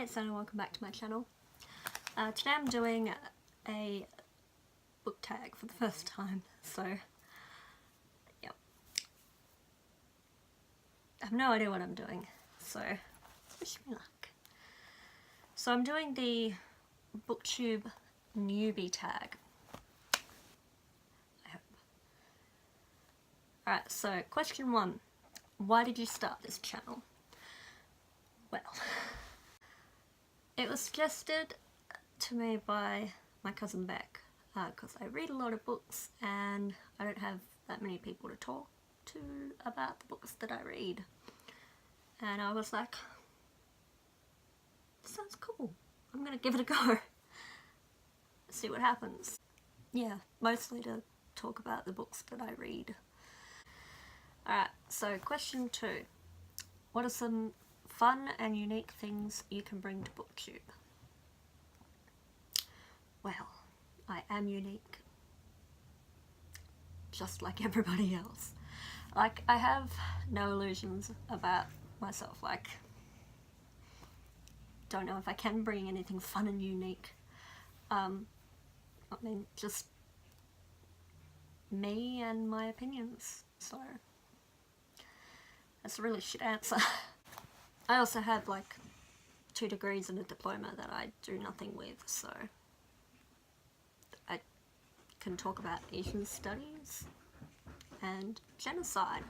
Hey, it's Anna, welcome back to my channel. Today I'm doing a book tag for the first time, so yep. I have no idea what I'm doing, so wish me luck. So I'm doing the Booktube Newbie Tag. I hope. Alright, so question 1. Why did you start this channel? Well, it was suggested to me by my cousin Beck, because I read a lot of books and I don't have that many people to talk to about the books that I read. And I was like, this sounds cool, I'm gonna give it a go. See what happens. Yeah, mostly to talk about the books that I read. Alright, so question 2. What are some fun and unique things you can bring to Booktube? Well, I am unique, just like everybody else. Like, I have no illusions about myself. Like, don't know if I can bring anything fun and unique. I mean, just me and my opinions, so that's a really shit answer. I also have like 2 degrees and a diploma that I do nothing with, so I can talk about Asian studies and genocide,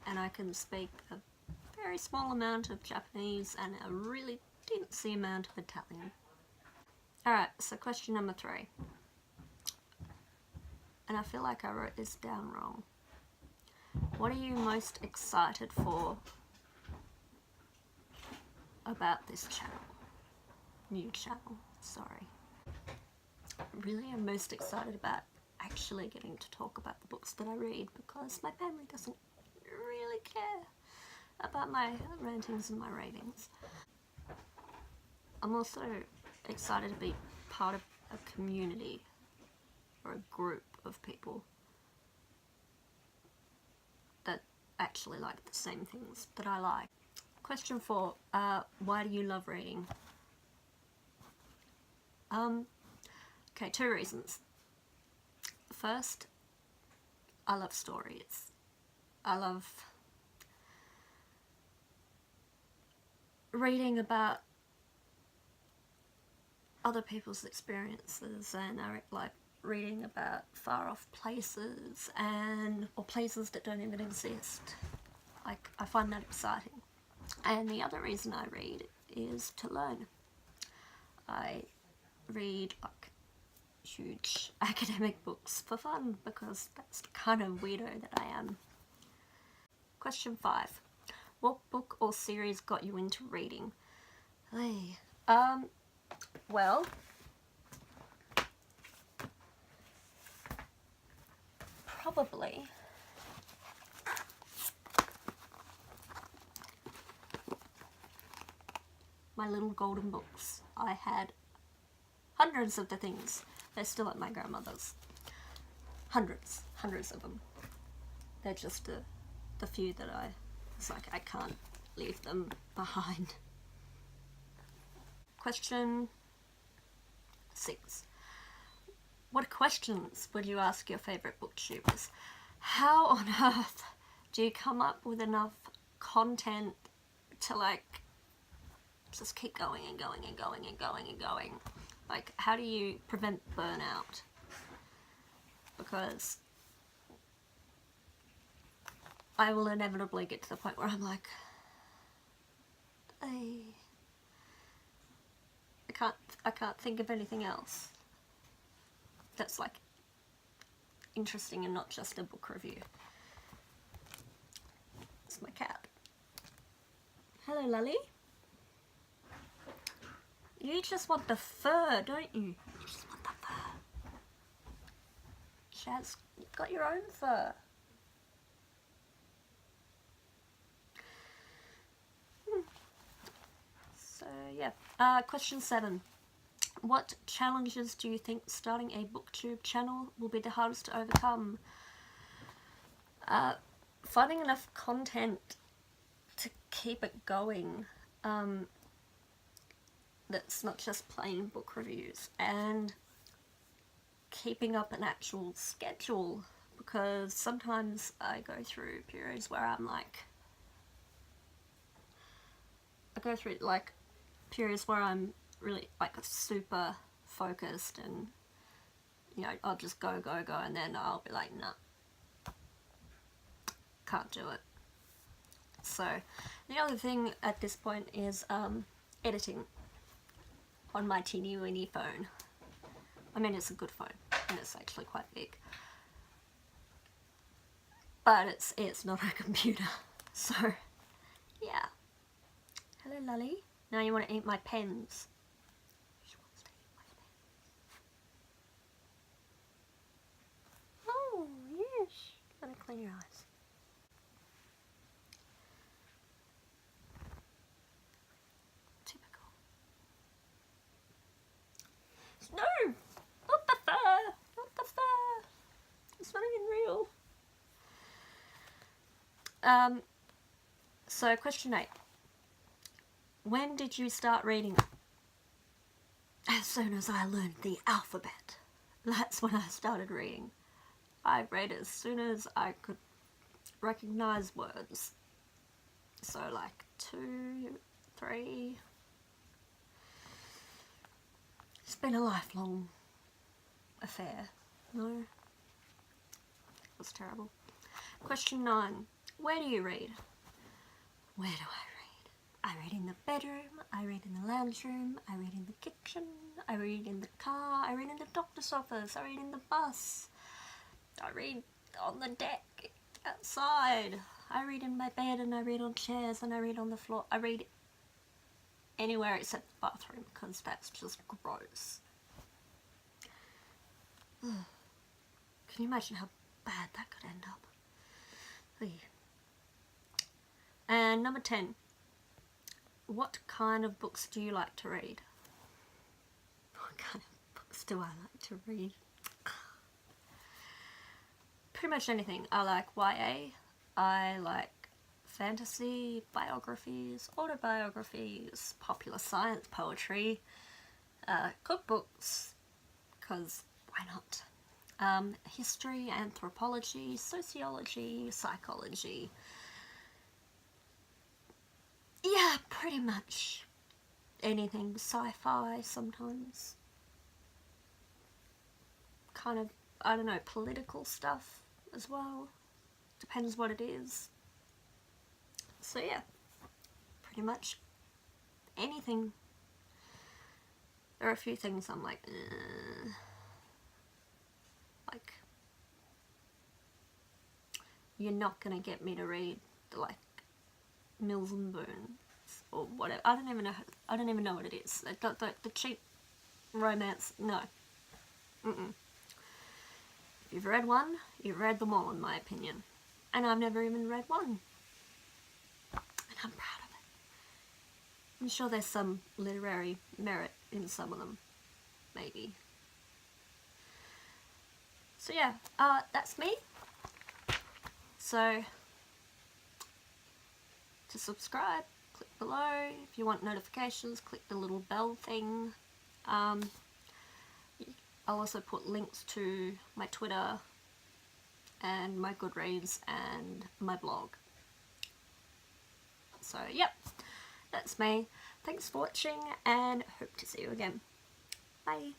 and I can speak a very small amount of Japanese and a really teensy amount of Italian. Alright, so question number 3. And I feel like I wrote this down wrong. What are you most excited for about this channel? New channel, sorry. Really, I'm most excited about actually getting to talk about the books that I read, because my family doesn't really care about my rantings and my ravings. I'm also excited to be part of a community or a group of people that actually like the same things that I like. Question 4. Why do you love reading? Okay, 2 reasons. First, I love stories. I love reading about other people's experiences, and I like reading about far off places or places that don't even exist. Like, I find that exciting. And the other reason I read is to learn. I read like huge academic books for fun, because that's the kind of weirdo that I am. Question 5. What book or series got you into reading? Hey, well, probably my little golden books. I had hundreds of the things. They're still at my grandmother's. Hundreds of them. They're just the few that it's like I can't leave them behind. Question 6. What questions would you ask your favourite booktubers? How on earth do you come up with enough content to like just keep going and going and going and going and going? Like, how do you prevent burnout? Because I will inevitably get to the point where I'm like, I can't think of anything else that's like interesting and not just a book review. It's my cat. Hello, Lolly. You just want the fur, don't you? You just want the fur. Shaz, you've got your own fur. So yeah, question 7. What challenges do you think starting a booktube channel will be the hardest to overcome? Finding enough content to keep it going. that's not just plain book reviews, and keeping up an actual schedule, because sometimes I go through periods where I'm like, periods where I'm really like super focused, and you know, I'll just go, and then I'll be like, nah, can't do it. So the other thing at this point is editing on my teeny weeny phone. I mean, it's a good phone, and it's actually quite big, but it's not a computer. So yeah. Hello, Lolly. Now you want to eat my pens. She wants to eat my pens. Oh yes. Let me clean your eyes. Typical. No! Not the fur! Not the fur! It's not even real. So question 8. When did you start reading? As soon as I learned the alphabet. That's when I started reading. I read as soon as I could recognize words. So like 2, 3. It's been a lifelong affair. No? It was terrible. Question 9. Where do you read? Where do I read? I read in the bedroom, I read in the lounge room, I read in the kitchen, I read in the car, I read in the doctor's office, I read in the bus, I read on the deck, outside, I read in my bed, and I read on chairs, and I read on the floor. I read anywhere except the bathroom, because that's just gross. Ugh. Can you imagine how bad that could end up? Ugh. And number 10. What kind of books do you like to read? What kind of books do I like to read? Pretty much anything. I like YA. I like fantasy, biographies, autobiographies, popular science, poetry, cookbooks, because why not? History, anthropology, sociology, psychology. Yeah, pretty much anything. Sci-fi sometimes. Kind of, I don't know, political stuff as well. Depends what it is. So yeah, pretty much anything. There are a few things I'm like, like, you're not gonna get me to read like Mills and Boons or whatever. I don't even know what it is. The cheap romance. No. Mm-mm. If you've read one, you've read them all, in my opinion. And I've never even read one. And I'm proud of it. I'm sure there's some literary merit in some of them. Maybe. So yeah, that's me. So, to subscribe, click below. If you want notifications, click the little bell thing. I'll also put links to my Twitter and my Goodreads and my blog. So yep, that's me. Thanks for watching, and hope to see you again. Bye.